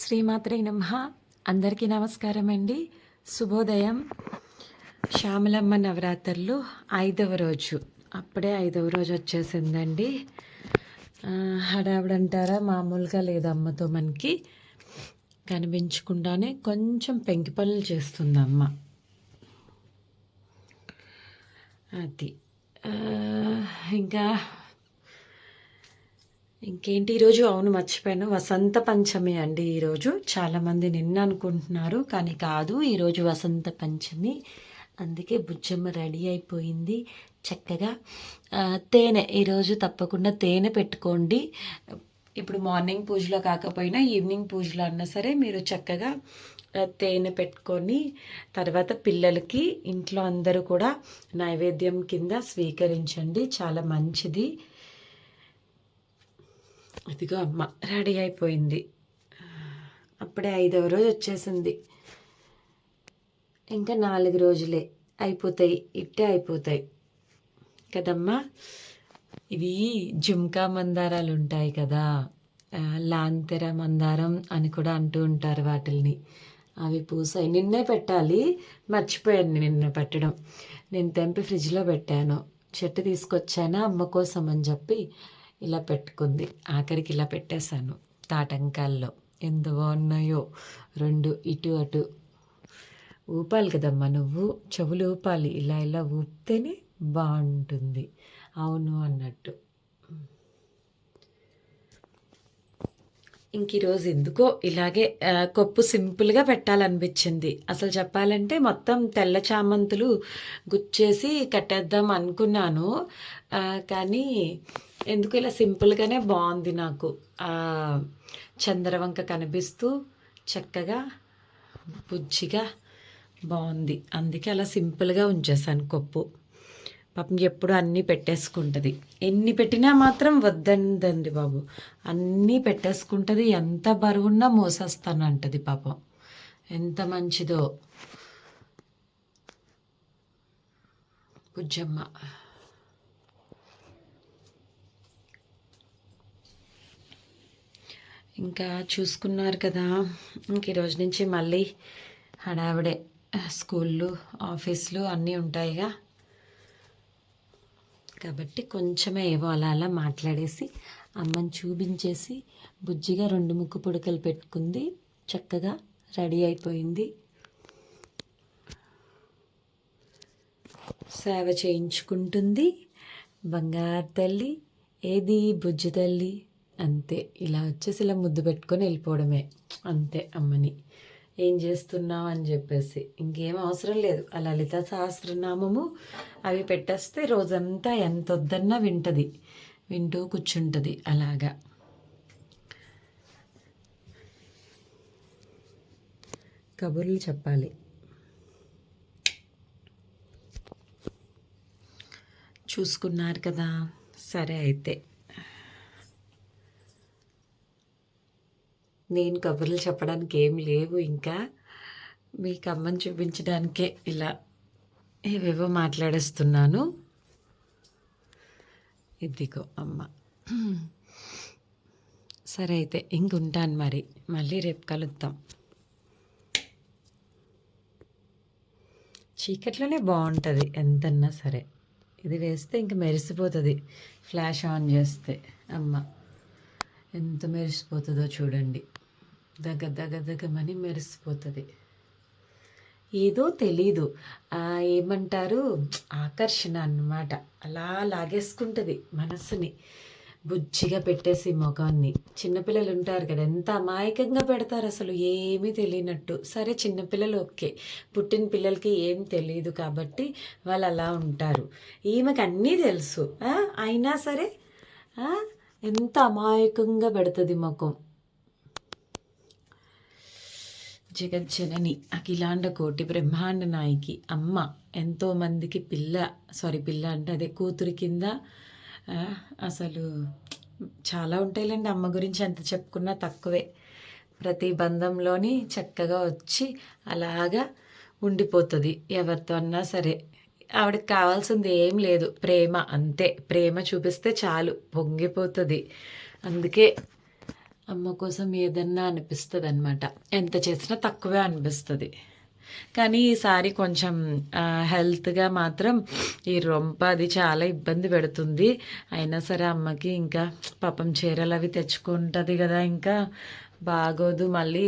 శ్రీమాత్రే నమః. అందరికీ నమస్కారం అండి. శుభోదయం. శ్యామలమ్మ నవరాత్రులు 5వ రోజు. అప్పుడే 5వ రోజు వచ్చేసిందండి. హడావిడంటారా, మామూలుగా లేదు. అమ్మతో మనకి కనిపించకుండానే కొంచెం పెంకి పనులు చేస్తుంది అమ్మ. అది ఇంకా ఇంకేంటి ఈరోజు? అవును, మర్చిపోయాను, వసంత పంచమి అండి ఈరోజు. చాలామంది నిన్న అనుకుంటున్నారు, కానీ కాదు, ఈరోజు వసంత పంచమి. అందుకే బుజ్జమ్మ రెడీ అయిపోయింది చక్కగా. తేనె ఈరోజు తప్పకుండా తేనె పెట్టుకోండి. ఇప్పుడు మార్నింగ్ పూజలో కాకపోయినా ఈవినింగ్ పూజలో అన్నా సరే మీరు చక్కగా తేనె పెట్టుకొని తర్వాత పిల్లలకి ఇంట్లో అందరూ కూడా నైవేద్యం కింద స్వీకరించండి. చాలా మంచిది. ఇదిగో అమ్మ రెడీ అయిపోయింది. అప్పుడే 5వ రోజు వచ్చేసింది. ఇంకా 4 రోజులే అయిపోతాయి, ఇట్టే అయిపోతాయి కదమ్మా. ఇవి జుమ్కా మందారాలు ఉంటాయి కదా, లాంతెర మందారం అని కూడా అంటూ ఉంటారు వాటిల్ని. అవి పూసాయి. నిన్నే పెట్టాలి, మర్చిపోయాను నిన్న పెట్టడం. నేను తెంపి ఫ్రిడ్జ్లో పెట్టాను. చెట్టు తీసుకొచ్చానా అమ్మ కోసం అని చెప్పి ఇలా పెట్టుకుంది. ఆఖరికి ఇలా పెట్టేశాను తాటంకాల్లో. ఎంత బాగున్నాయో 2 ఇటు అటు. ఊపాలి కదమ్మా, నువ్వు చెవులు ఊపాలి. ఇలా ఇలా ఊపితేనే బాగుంటుంది. అవును అన్నట్టు. ఇంక ఈరోజు ఎందుకో ఇలాగే కొప్పు సింపుల్గా పెట్టాలనిపించింది. అసలు చెప్పాలంటే మొత్తం తెల్ల చామంతులు గుచ్చేసి కట్టేద్దాం అనుకున్నాను, కానీ ఎందుకు ఇలా సింపుల్గానే బాగుంది నాకు. చంద్రవంక కనిపిస్తూ చక్కగా బుజ్జిగా బాగుంది. అందుకే అలా సింపుల్గా ఉంచేసాను కొప్పు. పాపం ఎప్పుడు అన్నీ పెట్టేసుకుంటుంది. ఎన్ని పెట్టినా మాత్రం వద్దండి బాబు, అన్నీ పెట్టేసుకుంటుంది. ఎంత బరువున్నా మోసేస్తానంటది పాపం. ఎంత మంచిదో బుజ్జమ్మ. ఇంకా చూసుకున్నారు కదా, ఇంక ఈరోజు నుంచి మళ్ళీ హడావిడే. స్కూళ్ళు, ఆఫీసులు అన్నీ ఉంటాయిగా, కాబట్టి కొంచెమే ఏవో అలా అలా మాట్లాడేసి అమ్మని చూపించేసి బుజ్జిగా 2 ముక్కు పుడకలు పెట్టుకుంది. చక్కగా రెడీ అయిపోయింది. సేవ చేయించుకుంటుంది. బంగారు తల్లి, ఏది బుజ్జి తల్లి. అంతే, ఇలా వచ్చేసి ఇలా ముద్దు పెట్టుకొని వెళ్ళిపోవడమే అంతే అమ్మని. ఏం చేస్తున్నావు అని చెప్పేసి ఇంకేం అవసరం లేదు. ఆ లలిత సహస్రనామము అవి పెట్టేస్తే రోజంతా ఎంత వద్దన్నా వింటది, వింటూ కూర్చుంటుంది అలాగా. కబుర్లు చెప్పాలి. చూసుకున్నారు కదా, సరే అయితే నేను కబుర్లు చెప్పడానికి ఏం లేవు. ఇంకా మీకు అమ్మని చూపించడానికే ఇలా ఏవేవో మాట్లాడేస్తున్నాను. ఇదిగో అమ్మ. సరే అయితే ఇంకుంటాను మరి, మళ్ళీ రేపు కలుద్దాం. చీకట్లోనే బాగుంటుంది ఎంతన్నా సరే. ఇది వేస్తే ఇంక మెరిసిపోతుంది. ఫ్లాష్ ఆన్ చేస్తే అమ్మ ఎంత మెరిసిపోతుందో చూడండి. దగ్గర దగ్గర దగ్గరమని మెరిసిపోతుంది. ఏదో తెలీదు, ఏమంటారు, ఆకర్షణ అన్నమాట. అలా లాగేసుకుంటుంది మనస్సుని. బుజ్జిగా పెట్టేసి ముఖాన్ని. చిన్నపిల్లలు ఉంటారు కదా, ఎంత అమాయకంగా పెడతారు అసలు, ఏమీ తెలియనట్టు. సరే చిన్నపిల్లలు ఓకే, పుట్టిన పిల్లలకి ఏం తెలియదు కాబట్టి వాళ్ళు అలా ఉంటారు. ఈమెకు అన్నీ తెలుసు, అయినా సరే ఎంత అమాయకంగా పెడుతుంది ముఖం. జగజ్జనని, అఖిలాండ కోటి బ్రహ్మాండ నాయకి అమ్మ ఎంతోమందికి పిల్ల అంటే అదే కూతురి కింద. అసలు చాలా ఉంటాయిలేండి, అమ్మ గురించి ఎంత చెప్పుకున్నా తక్కువే. ప్రతి బంధంలోని చక్కగా వచ్చి అలాగా ఉండిపోతుంది ఎవరితో అన్నా సరే. ఆవిడకి కావాల్సింది ఏం లేదు, ప్రేమ అంతే. ప్రేమ చూపిస్తే చాలు, పొంగిపోతుంది. అందుకే అమ్మ కోసం ఏదన్నా అనిపిస్తుంది అనమాట. ఎంత చేసినా తక్కువే అనిపిస్తుంది. కానీ ఈసారి కొంచెం హెల్త్గా మాత్రం ఈ రొంప అది చాలా ఇబ్బంది పెడుతుంది. అయినా సరే అమ్మకి ఇంకా పాపం చీరలు అవి తెచ్చుకుంటుంది కదా, ఇంకా బాగోదు మళ్ళీ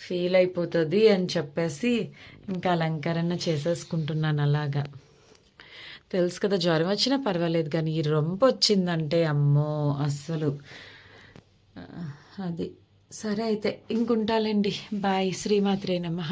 ఫీల్ అయిపోతుంది అని చెప్పేసి ఇంకా అలంకరణ చేసేసుకుంటున్నాను అలాగా. తెలుసు కదా, జ్వరం వచ్చినా పర్వాలేదు కానీ ఈ రొంప వచ్చిందంటే అమ్మో అస్సలు అది. సరే అయితే ఇంకుంటాలండి. బాయ్. శ్రీమాత్రే నమః.